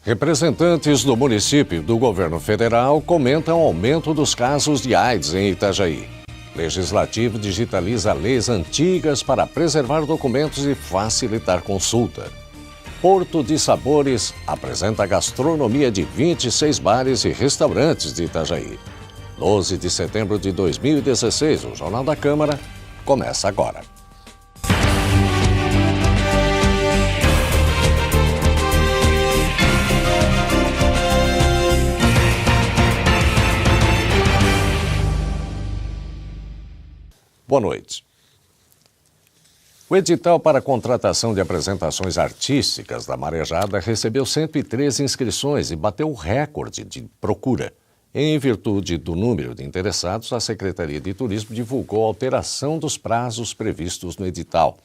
Representantes do município e do governo federal comentam o aumento dos casos de AIDS em Itajaí. Legislativo digitaliza leis antigas para preservar documentos e facilitar consulta. Porto de Sabores apresenta a gastronomia de 26 bares e restaurantes de Itajaí. 12 de setembro de 2016, o Jornal da Câmara começa agora. Boa noite. O edital para a contratação de apresentações artísticas da Marejada recebeu 113 inscrições e bateu o recorde de procura. Em virtude do número de interessados, a Secretaria de Turismo divulgou a alteração dos prazos previstos no edital.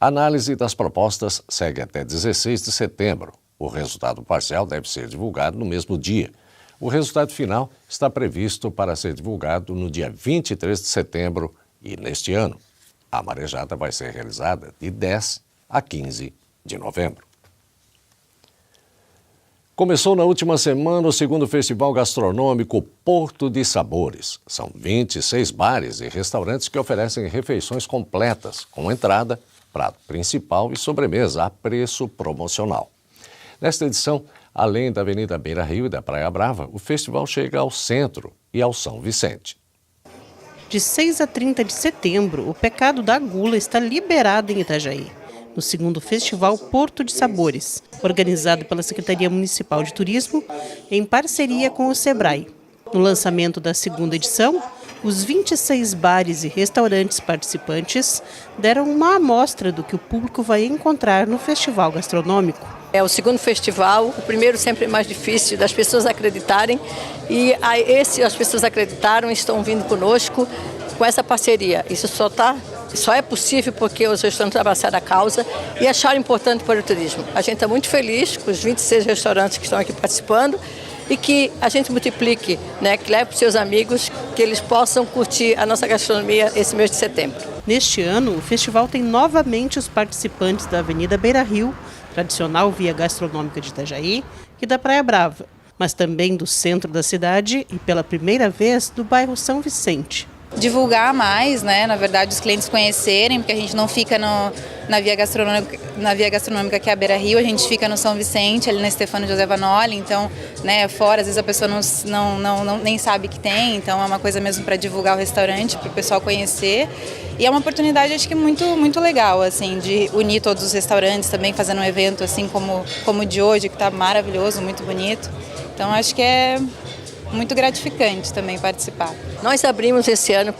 A análise das propostas segue até 16 de setembro. O resultado parcial deve ser divulgado no mesmo dia. O resultado final está previsto para ser divulgado no dia 23 de setembro. E neste ano, a Marejada vai ser realizada de 10 a 15 de novembro. Começou na última semana o segundo Festival Gastronômico Porto de Sabores. São 26 bares e restaurantes que oferecem refeições completas, com entrada, prato principal e sobremesa a preço promocional. Nesta edição, além da Avenida Beira Rio e da Praia Brava, o festival chega ao centro e ao São Vicente. De 6 a 30 de setembro, o Pecado da Gula está liberado em Itajaí, no segundo Festival Porto de Sabores, organizado pela Secretaria Municipal de Turismo, em parceria com o Sebrae. No lançamento da segunda edição, os 26 bares e restaurantes participantes deram uma amostra do que o público vai encontrar no festival gastronômico. É o segundo festival, o primeiro sempre é mais difícil das pessoas acreditarem e as pessoas acreditaram e estão vindo conosco com essa parceria. Isso só é possível porque os restaurantes abraçaram a causa e acharam importante para o turismo. A gente está muito feliz com os 26 restaurantes que estão aqui participando e que a gente multiplique, né, que leve para os seus amigos, que eles possam curtir a nossa gastronomia esse mês de setembro. Neste ano, o festival tem novamente os participantes da Avenida Beira Rio, tradicional via gastronômica de Itajaí, e da Praia Brava, mas também do centro da cidade e, pela primeira vez, do bairro São Vicente. Divulgar mais, né? Na verdade, os clientes conhecerem, porque a gente não fica na via gastronômica que é a Beira Rio, a gente fica no São Vicente, ali na Stefano José Vanoli, então, né, fora, às vezes a pessoa nem sabe que tem, então é uma coisa mesmo para divulgar o restaurante, para o pessoal conhecer. E é uma oportunidade, acho que muito, muito legal, assim, de unir todos os restaurantes também, fazendo um evento assim como o de hoje, que está maravilhoso, muito bonito. Então, acho que é muito gratificante também participar. Nós abrimos esse ano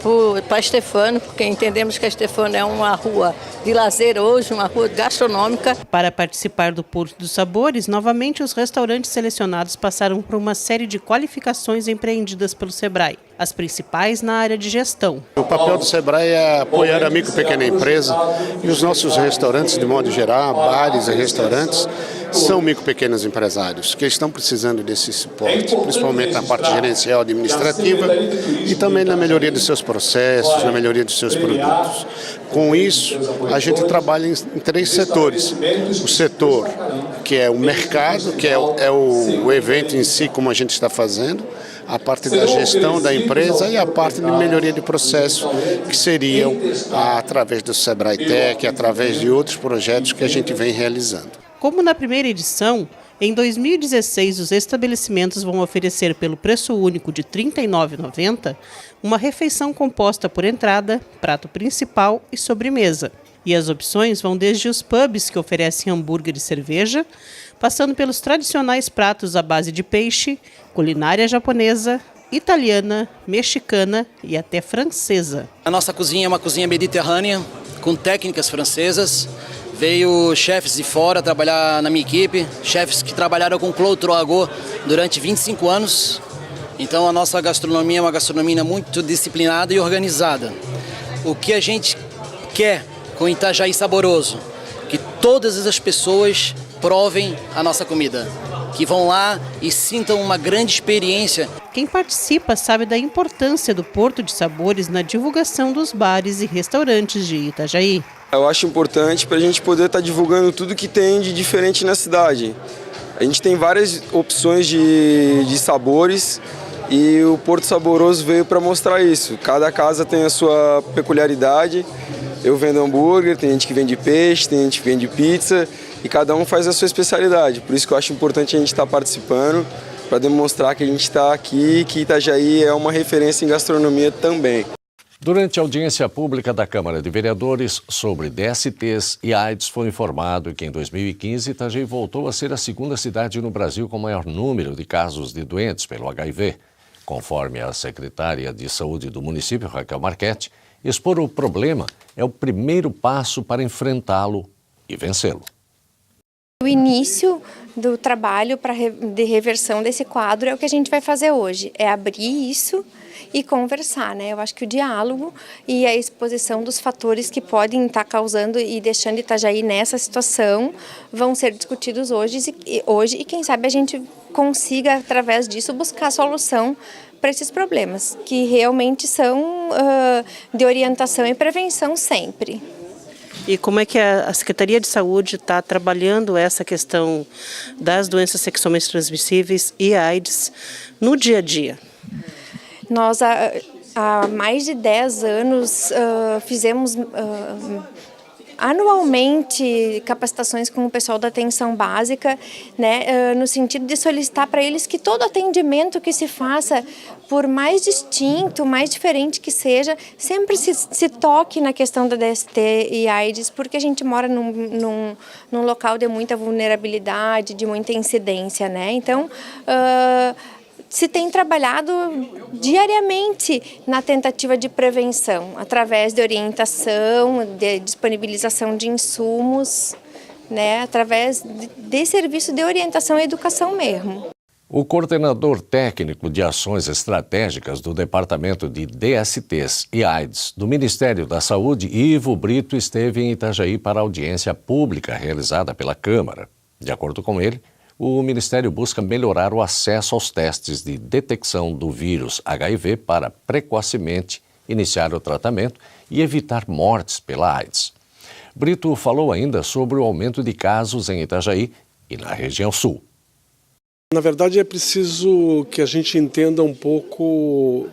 para Stefano, porque entendemos que a Stefano é uma rua de lazer hoje, uma rua gastronômica. Para participar do Porto dos Sabores, novamente os restaurantes selecionados passaram por uma série de qualificações empreendidas pelo Sebrae, as principais na área de gestão. O papel do Sebrae é apoiar a micro e pequena empresa e os nossos restaurantes, de modo geral, bares e restaurantes, são micro e pequenos empresários que estão precisando desse suporte, principalmente na parte gerencial administrativa e também na melhoria dos seus processos, na melhoria dos seus produtos. Com isso, a gente trabalha em 3 setores. O setor que é o mercado, que é o evento em si, como a gente está fazendo, a parte da gestão da empresa e a parte de melhoria de processo, que seriam através do Sebrae Tech, através de outros projetos que a gente vem realizando. Como na primeira edição, em 2016 os estabelecimentos vão oferecer pelo preço único de R$ 39,90 uma refeição composta por entrada, prato principal e sobremesa. E as opções vão desde os pubs que oferecem hambúrguer e cerveja, passando pelos tradicionais pratos à base de peixe, culinária japonesa, italiana, mexicana e até francesa. A nossa cozinha é uma cozinha mediterrânea, com técnicas francesas. Veio chefes de fora trabalhar na minha equipe, chefes que trabalharam com Claude Troagot durante 25 anos. Então a nossa gastronomia é uma gastronomia muito disciplinada e organizada. O que a gente quer com Itajaí Saboroso? Que todas as pessoas provem a nossa comida, que vão lá e sintam uma grande experiência. Quem participa sabe da importância do Porto de Sabores na divulgação dos bares e restaurantes de Itajaí. Eu acho importante para a gente poder estar divulgando tudo que tem de diferente na cidade. A gente tem várias opções de sabores e o Porto Saboroso veio para mostrar isso. Cada casa tem a sua peculiaridade. Eu vendo hambúrguer, tem gente que vende peixe, tem gente que vende pizza e cada um faz a sua especialidade. Por isso que eu acho importante a gente estar participando para demonstrar que a gente está aqui, que Itajaí é uma referência em gastronomia também. Durante a audiência pública da Câmara de Vereadores sobre DSTs e AIDS, foi informado que em 2015 Itajaí voltou a ser a segunda cidade no Brasil com maior número de casos de doentes pelo HIV. Conforme a secretária de Saúde do município, Raquel Marchetti, expor o problema é o primeiro passo para enfrentá-lo e vencê-lo. O início do trabalho de reversão desse quadro é o que a gente vai fazer hoje, é abrir isso e conversar, né? Eu acho que o diálogo e a exposição dos fatores que podem estar causando e deixando Itajaí nessa situação vão ser discutidos hoje e quem sabe a gente consiga, através disso, buscar a solução para esses problemas, que realmente são de orientação e prevenção sempre. E como é que a Secretaria de Saúde está trabalhando essa questão das doenças sexualmente transmissíveis e AIDS no dia a dia? Nós, há mais de 10 anos, fizemos anualmente capacitações com o pessoal da atenção básica, né, no sentido de solicitar para eles que todo atendimento que se faça, por mais distinto, mais diferente que seja, sempre se toque na questão da DST e AIDS, porque a gente mora num local de muita vulnerabilidade, de muita incidência, né? Então, se tem trabalhado diariamente na tentativa de prevenção, através de orientação, de disponibilização de insumos, né, através de serviço de orientação e educação mesmo. O coordenador técnico de ações estratégicas do Departamento de DSTs e AIDS do Ministério da Saúde, Ivo Brito, esteve em Itajaí para a audiência pública realizada pela Câmara. De acordo com ele, o Ministério busca melhorar o acesso aos testes de detecção do vírus HIV para precocemente iniciar o tratamento e evitar mortes pela AIDS. Brito falou ainda sobre o aumento de casos em Itajaí e na região sul. Na verdade, é preciso que a gente entenda um pouco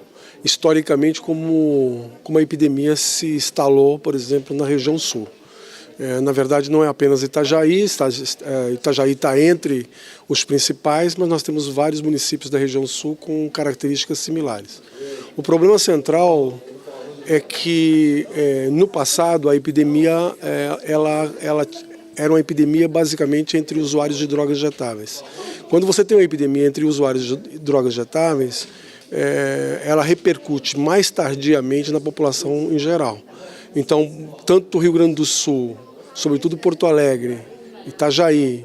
historicamente como a epidemia se instalou, por exemplo, na região sul. Na verdade, não é apenas Itajaí, Itajaí está entre os principais, mas nós temos vários municípios da região sul com características similares. O problema central é que, no passado, a epidemia ela era uma epidemia basicamente entre usuários de drogas injetáveis. Quando você tem uma epidemia entre usuários de drogas injetáveis, ela repercute mais tardiamente na população em geral. Então, tanto o Rio Grande do Sul, sobretudo Porto Alegre, Itajaí,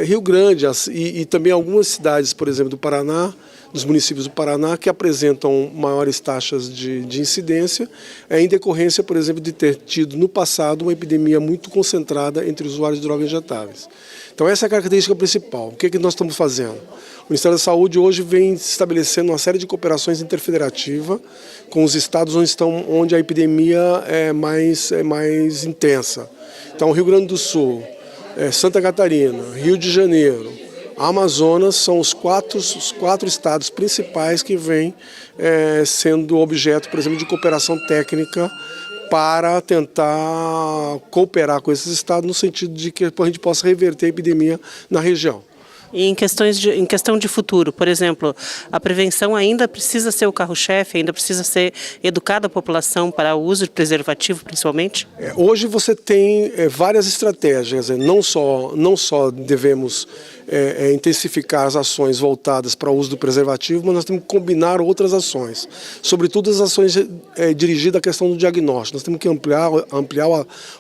Rio Grande e também algumas cidades, por exemplo, do Paraná, dos municípios do Paraná, que apresentam maiores taxas de incidência, em decorrência, por exemplo, de ter tido no passado uma epidemia muito concentrada entre usuários de drogas injetáveis. Então essa é a característica principal. O que é que nós estamos fazendo? O Ministério da Saúde hoje vem estabelecendo uma série de cooperações interfederativas com os estados onde a epidemia é mais intensa. Então, Rio Grande do Sul, Santa Catarina, Rio de Janeiro, Amazonas são os quatro estados principais que vêm sendo objeto, por exemplo, de cooperação técnica para tentar cooperar com esses estados no sentido de que a gente possa reverter a epidemia na região. E em questão de futuro, por exemplo, a prevenção ainda precisa ser o carro-chefe, ainda precisa ser educada a população para o uso de preservativo, principalmente? Hoje você tem várias estratégias, não só devemos intensificar as ações voltadas para o uso do preservativo, mas nós temos que combinar outras ações, sobretudo as ações dirigidas à questão do diagnóstico. Nós temos que ampliar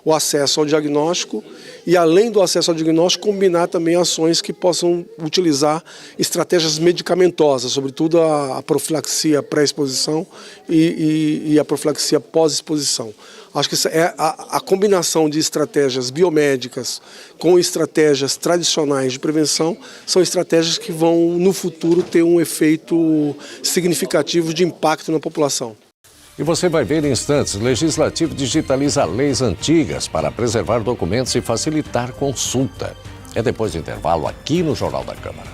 o acesso ao diagnóstico e, além do acesso ao diagnóstico, combinar também ações que possam utilizar estratégias medicamentosas, sobretudo a profilaxia pré-exposição e a profilaxia pós-exposição. Acho que a combinação de estratégias biomédicas com estratégias tradicionais de prevenção são estratégias que vão, no futuro, ter um efeito significativo de impacto na população. E você vai ver em instantes, o Legislativo digitaliza leis antigas para preservar documentos e facilitar consulta. É depois do intervalo aqui no Jornal da Câmara.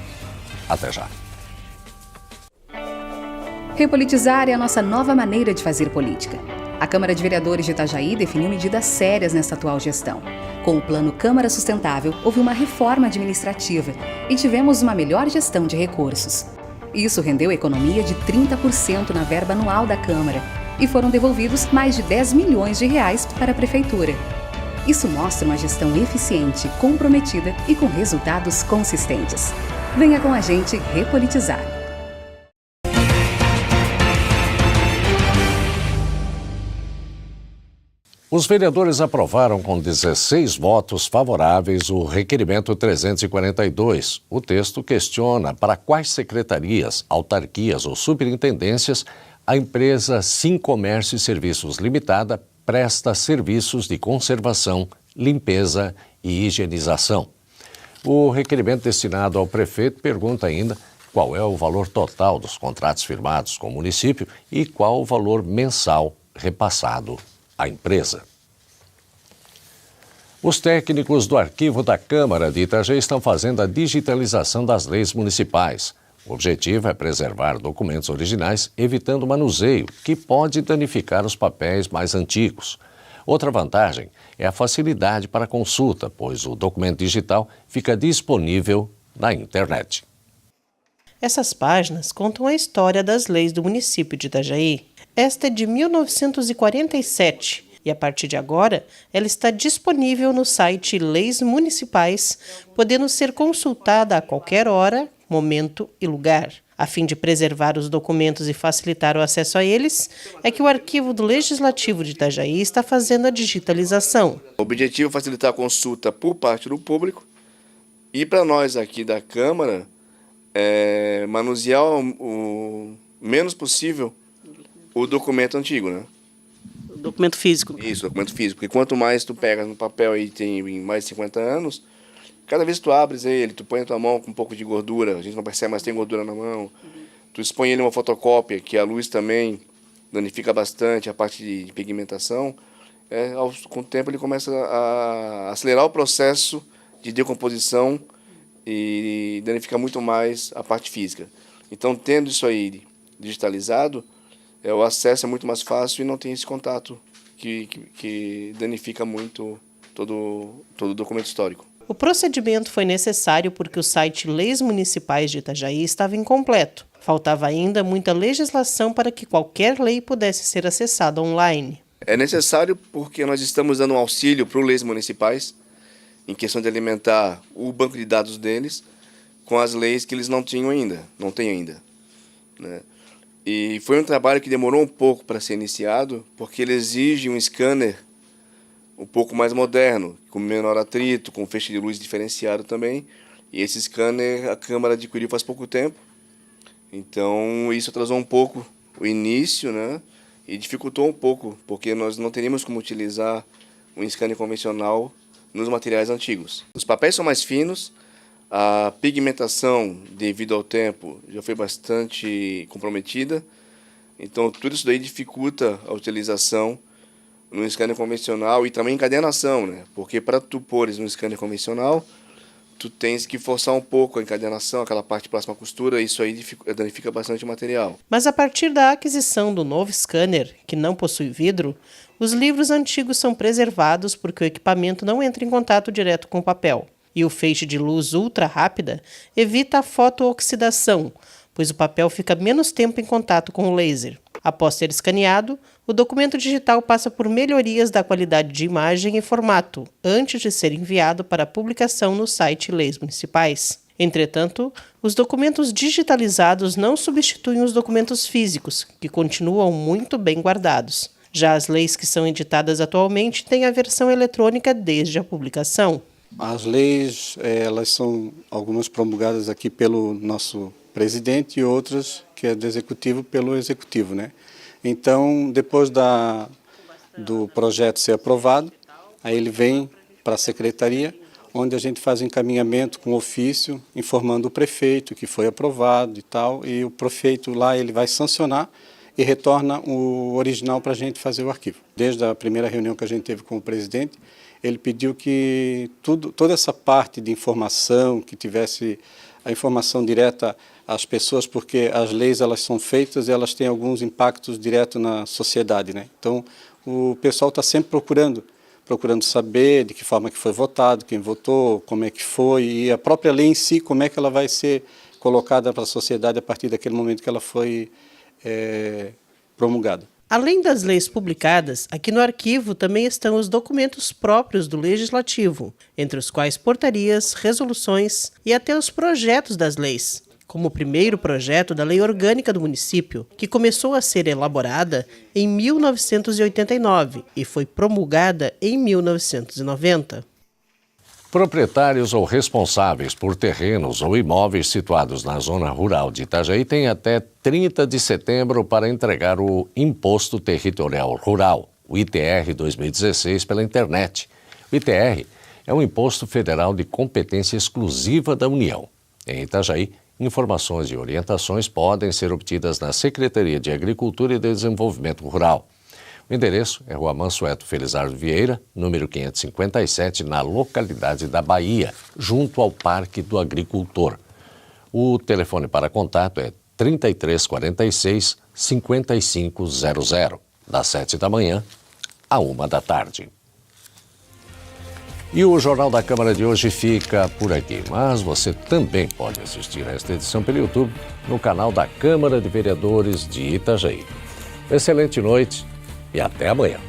Até já. Repolitizar é a nossa nova maneira de fazer política. A Câmara de Vereadores de Itajaí definiu medidas sérias nesta atual gestão. Com o Plano Câmara Sustentável, houve uma reforma administrativa e tivemos uma melhor gestão de recursos. Isso rendeu economia de 30% na verba anual da Câmara e foram devolvidos mais de 10 milhões de reais para a Prefeitura. Isso mostra uma gestão eficiente, comprometida e com resultados consistentes. Venha com a gente repolitizar. Os vereadores aprovaram com 16 votos favoráveis o requerimento 342. O texto questiona para quais secretarias, autarquias ou superintendências a empresa Sim Comércio e Serviços Limitada presta serviços de conservação, limpeza e higienização. O requerimento destinado ao prefeito pergunta ainda qual é o valor total dos contratos firmados com o município e qual o valor mensal repassado à empresa. Os técnicos do Arquivo da Câmara de Itajaí estão fazendo a digitalização das leis municipais. O objetivo é preservar documentos originais, evitando o manuseio, que pode danificar os papéis mais antigos. Outra vantagem é a facilidade para consulta, pois o documento digital fica disponível na internet. Essas páginas contam a história das leis do município de Itajaí. Esta é de 1947 e, a partir de agora, ela está disponível no site Leis Municipais, podendo ser consultada a qualquer hora, momento e lugar. A fim de preservar os documentos e facilitar o acesso a eles, é que o Arquivo do Legislativo de Itajaí está fazendo a digitalização. O objetivo é facilitar a consulta por parte do público e, para nós aqui da Câmara, manusear o menos possível o documento antigo, né? O documento físico. Isso, documento físico. Porque quanto mais tu pega no papel e tem mais de 50 anos, cada vez que tu abres ele, tu põe a tua mão com um pouco de gordura, a gente não percebe, mas tem gordura na mão. Tu expõe ele em uma fotocópia, que a luz também danifica bastante a parte de pigmentação. Com o tempo ele começa a acelerar o processo de decomposição e danifica muito mais a parte física. Então, tendo isso aí digitalizado, o acesso é muito mais fácil e não tem esse contato que danifica muito todo o documento histórico. O procedimento foi necessário porque o site Leis Municipais de Itajaí estava incompleto. Faltava ainda muita legislação para que qualquer lei pudesse ser acessada online. É necessário porque nós estamos dando um auxílio para os Leis Municipais em questão de alimentar o banco de dados deles com as leis que eles não têm ainda, né? E foi um trabalho que demorou um pouco para ser iniciado, porque ele exige um scanner um pouco mais moderno, com menor atrito, com feixe de luz diferenciado também. E esse scanner a Câmara adquiriu faz pouco tempo. Então isso atrasou um pouco o início, né? E dificultou um pouco, porque nós não teríamos como utilizar um scanner convencional nos materiais antigos. Os papéis são mais finos, a pigmentação, devido ao tempo, já foi bastante comprometida. Então tudo isso daí dificulta a utilização no scanner convencional e também encadernação, né? Porque para tu pôres no scanner convencional, tu tens que forçar um pouco a encadernação, aquela parte próxima à costura, isso aí danifica bastante o material. Mas a partir da aquisição do novo scanner, que não possui vidro, os livros antigos são preservados porque o equipamento não entra em contato direto com o papel. E o feixe de luz ultra rápida evita a fotooxidação, pois o papel fica menos tempo em contato com o laser. Após ser escaneado, o documento digital passa por melhorias da qualidade de imagem e formato, antes de ser enviado para publicação no site Leis Municipais. Entretanto, os documentos digitalizados não substituem os documentos físicos, que continuam muito bem guardados. Já as leis que são editadas atualmente têm a versão eletrônica desde a publicação. As leis, elas são algumas promulgadas aqui pelo nosso presidente e outras que é do executivo pelo executivo, né? Então, depois do projeto ser aprovado, aí ele vem para a secretaria, onde a gente faz encaminhamento com ofício, informando o prefeito que foi aprovado e tal, e o prefeito lá ele vai sancionar e retorna o original para a gente fazer o arquivo. Desde a primeira reunião que a gente teve com o presidente, ele pediu que toda essa parte de informação, que tivesse a informação direta às pessoas, porque as leis elas são feitas e elas têm alguns impactos diretos na sociedade, né? Então, o pessoal está sempre procurando saber de que forma que foi votado, quem votou, como é que foi, e a própria lei em si, como é que ela vai ser colocada para a sociedade a partir daquele momento que ela foi promulgada. Além das leis publicadas, aqui no arquivo também estão os documentos próprios do Legislativo, entre os quais portarias, resoluções e até os projetos das leis, como o primeiro projeto da Lei Orgânica do município, que começou a ser elaborada em 1989 e foi promulgada em 1990. Proprietários ou responsáveis por terrenos ou imóveis situados na zona rural de Itajaí têm até 30 de setembro para entregar o Imposto Territorial Rural, o ITR 2016, pela internet. O ITR é um imposto federal de competência exclusiva da União. Em Itajaí, informações e orientações podem ser obtidas na Secretaria de Agricultura e Desenvolvimento Rural. O endereço é Rua Mansueto Felizardo Vieira, número 557, na localidade da Bahia, junto ao Parque do Agricultor. O telefone para contato é 3346-5500, das 7 da manhã à 1 da tarde. E o Jornal da Câmara de hoje fica por aqui, mas você também pode assistir a esta edição pelo YouTube no canal da Câmara de Vereadores de Itajaí. Excelente noite e até amanhã.